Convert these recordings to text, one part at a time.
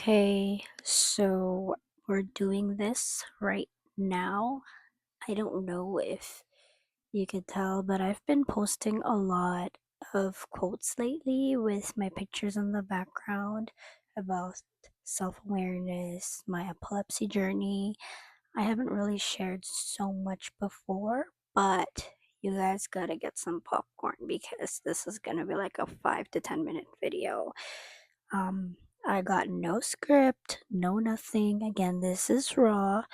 Okay, so we're doing this right now. I don't know if you could tell, but I've been posting a lot of quotes lately with my pictures in the background about self awareness, my epilepsy journey. I haven't really shared so much before, but you guys gotta get some popcorn because this is gonna be like a 5 to 10 minute video. Um, I got no script, no nothing. Again, this is raw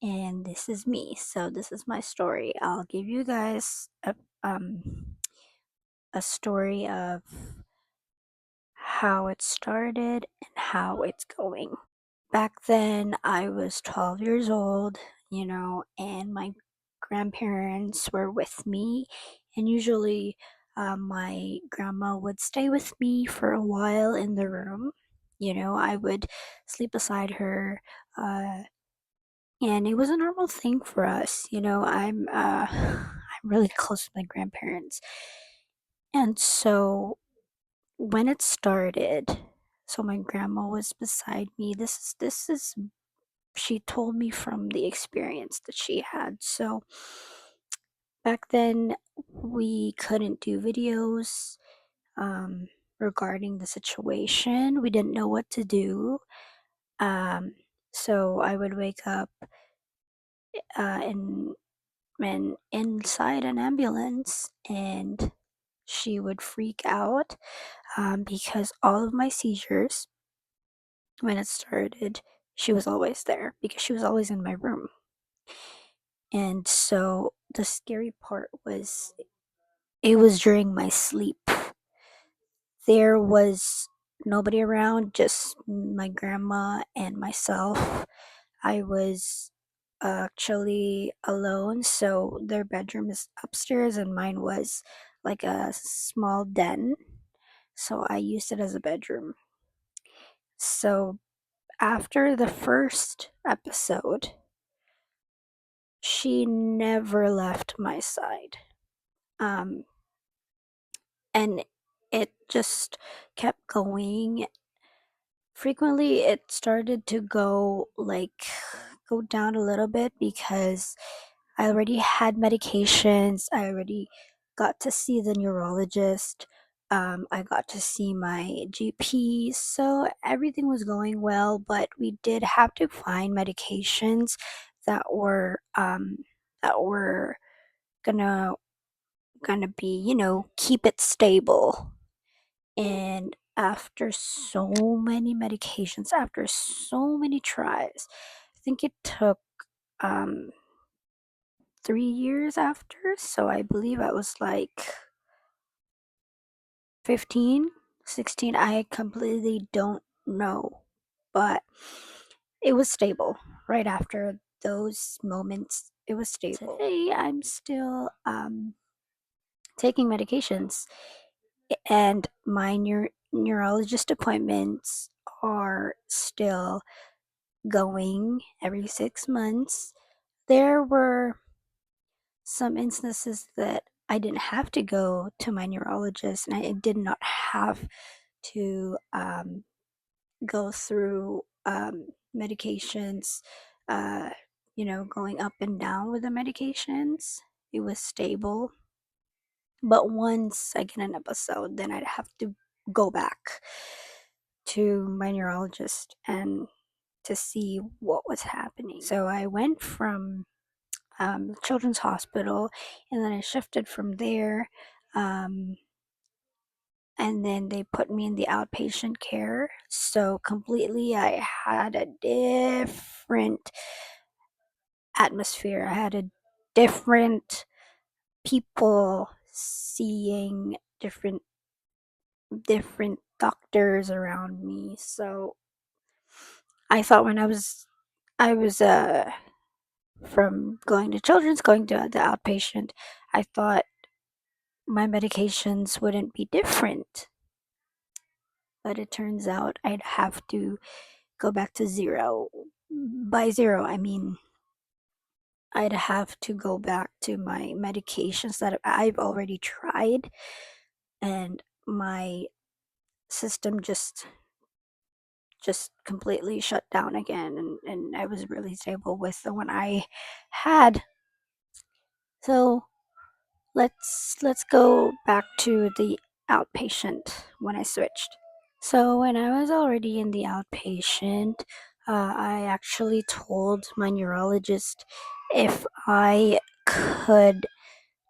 and this is me. So this is my story. I'll give you guys a story of how it started and how it's going. Back then, I was 12 years old, and my grandparents were with me, and usually my grandma would stay with me for a while in the room. I would sleep beside her, uh, and it was a normal thing for us. I'm really close to my grandparents, and so when it started, so my grandma was beside me. This is she told me from the experience that she had. So back then, we couldn't do videos um, regarding the situation. We didn't know what to do. Um, so I would wake up and inside an ambulance, and she would freak out because all of my seizures, when it started, she was always there because she was always in my room. And so the scary part was it was during my sleep. There was nobody around, just my grandma and myself. I was actually alone, so their bedroom is upstairs and mine was like a small den. So I used it as a bedroom. So after the first episode, she never left my side. Um, and it just kept going. Frequently, it started to go down a little bit because I already had medications. I already got to see the neurologist. I got to see my GP. So everything was going well, but we did have to find medications that were gonna gonna be, keep it stable. And after so many medications, after so many tries, I think it took um 3 years after. So I believe I was like 15, 16. I completely don't know. But it was stable right after those moments. It was stable. Today I'm still taking medications, and my neurologist appointments are still going every 6 months. There were some instances that I didn't have to go to my neurologist, and I did not have to go through medications, uh, going up and down with the medications. It was stable. But once I get an episode, then I'd have to go back to my neurologist and to see what was happening. So I went from Children's Hospital, and then I shifted from there. Um, and then they put me in the outpatient care. So completely, I had a different atmosphere. I had a different people seeing different doctors around me. So I thought when I was from going to children's, going to the outpatient, I thought my medications wouldn't be different. But it turns out I'd have to go back to zero. By zero, I mean I'd have to go back to my medications that I've already tried, and my system just completely shut down again, and I was really stable with the one I had. So let's go back to the outpatient when I switched. So when I was already in the outpatient, I actually told my neurologist if I could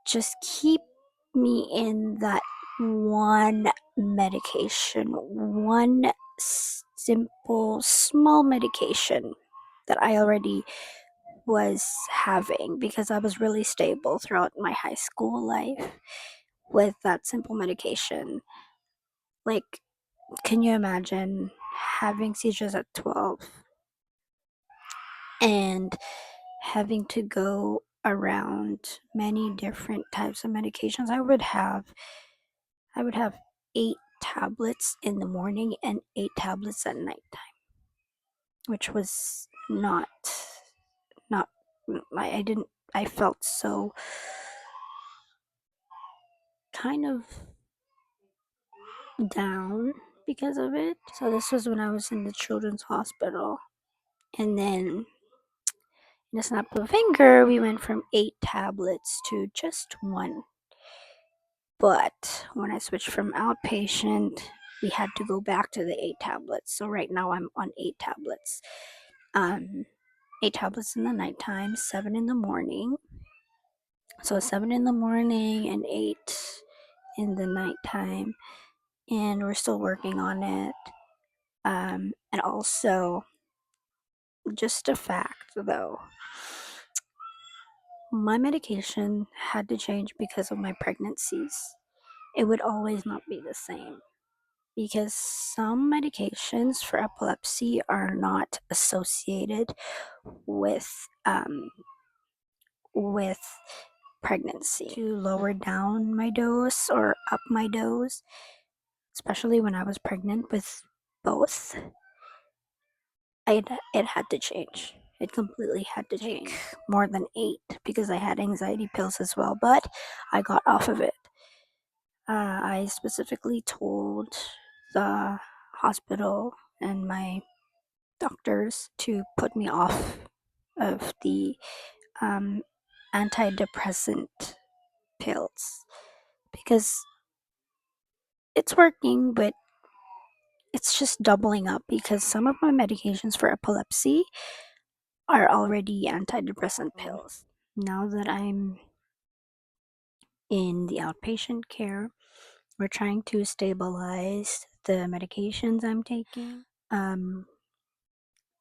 just keep me in that one medication, one simple, small medication that I already was having, because I was really stable throughout my high school life with that simple medication. Like, can you imagine having seizures at 12 and having to go around many different types of medications? I would have 8 tablets in the morning and 8 tablets at night, which was not I didn't I felt so kind of down because of it. So this was when I was in the children's hospital. And then in a snap of a finger, we went from 8 tablets to just 1. But when I switched from outpatient, we had to go back to the 8 tablets. So right now I'm on 8 tablets. 8 tablets in the nighttime, 7 in the morning. So 7 in the morning and 8 in the nighttime. And we're still working on it. And also, just a fact though, my medication had to change because of my pregnancies. It would always not be the same because some medications for epilepsy are not associated with with pregnancy. To lower down my dose or up my dose, especially when I was pregnant with both, it had to change. It completely had to change. More than 8 because I had anxiety pills as well, but I got off of it. I specifically told the hospital and my doctors to put me off of the um, antidepressant pills because it's working, but it's just doubling up because some of my medications for epilepsy are already antidepressant pills. Now that I'm in the outpatient care, we're trying to stabilize the medications I'm taking,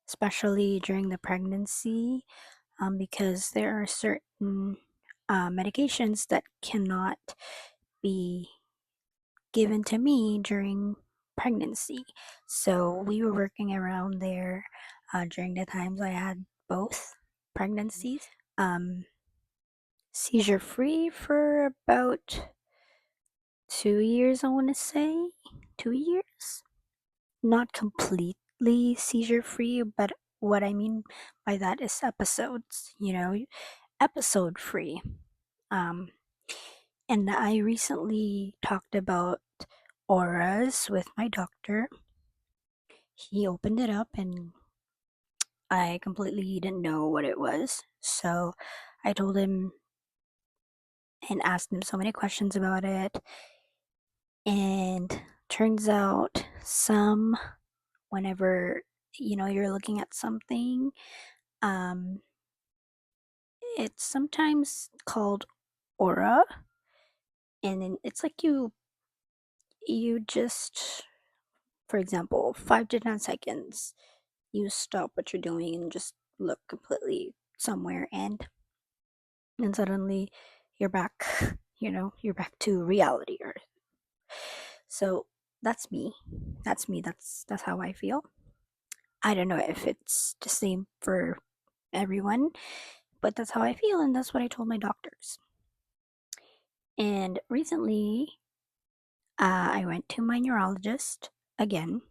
especially during the pregnancy, because there are certain medications that cannot be given to me during pregnancy. So we were working around there during the times I had both pregnancies. Seizure free for about 2 years, I want to say. 2 years? Not completely seizure free, but what I mean by that is episodes, episode free. Um, and I recently talked about auras with my doctor. He opened it up and I completely didn't know what it was. So I told him and asked him so many questions about it. And turns out whenever you're looking at something, um, it's sometimes called aura, and then it's like you just, for example, 5 to 10 seconds, you stop what you're doing and just look completely somewhere, and suddenly you're back. You're back to reality. Or so that's me. That's me. That's how I feel. I don't know if it's the same for everyone, but that's how I feel, and that's what I told my doctors. And recently, I went to my neurologist again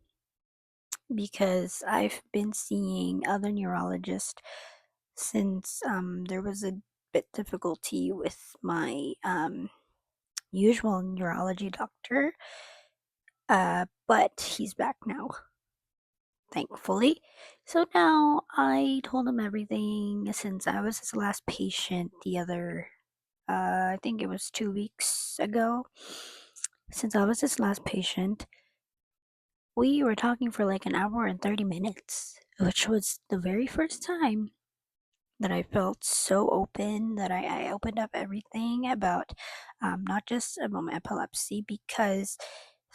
because I've been seeing other neurologists since there was a bit difficulty with my usual neurology doctor, but he's back now. thankfully. So now I told him everything since I was his last patient the other, I think it was 2 weeks ago. Since I was his last patient, we were talking for like an hour and 30 minutes, which was the very first time that I felt so open that I opened up everything about not just about my epilepsy, because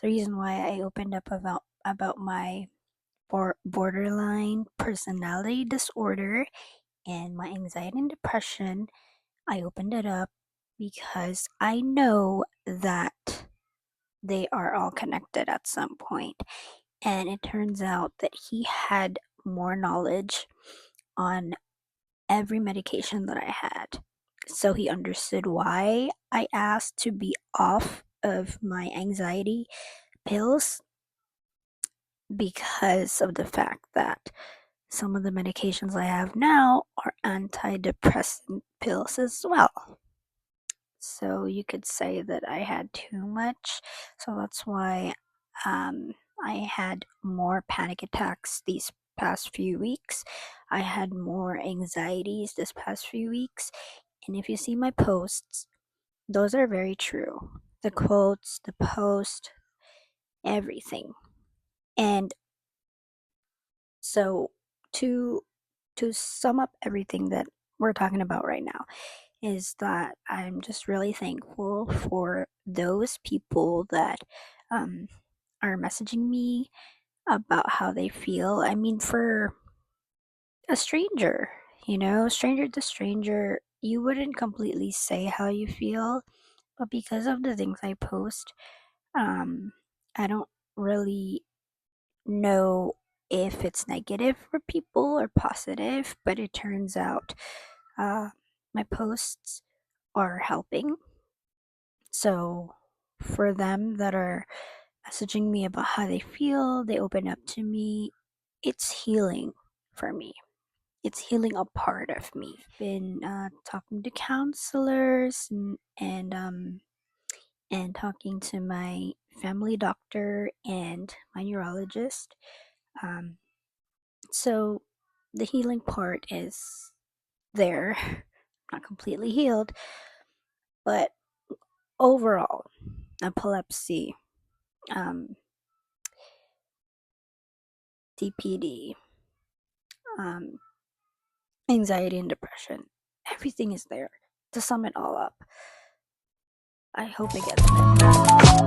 the reason why I opened up about my borderline personality disorder and my anxiety and depression, I opened it up because I know that they are all connected at some point. And it turns out that he had more knowledge on every medication that I had. So he understood why I asked to be off of my anxiety pills, because of the fact that some of the medications I have now are antidepressant pills as well. So you could say that I had too much. So that's why I had more panic attacks these past few weeks. I had more anxieties this past few weeks. And if you see my posts, those are very true. The quotes, the post, everything. And so to sum up everything that we're talking about right now is that I'm just really thankful for those people that um, are messaging me about how they feel. I mean, for a stranger, stranger to stranger, you wouldn't completely say how you feel, but because of the things I post, um, I don't really know if it's negative for people or positive, but it turns out uh, my posts are helping. So, for them that are messaging me about how they feel, they open up to me, it's healing for me. It's healing a part of me. Been talking to counselors and talking to my family doctor and my neurologist. Um, so the healing part is there, not completely healed, but overall, epilepsy, um, DPD, um, anxiety and depression, everything is there. To sum it all up, I hope it gets better.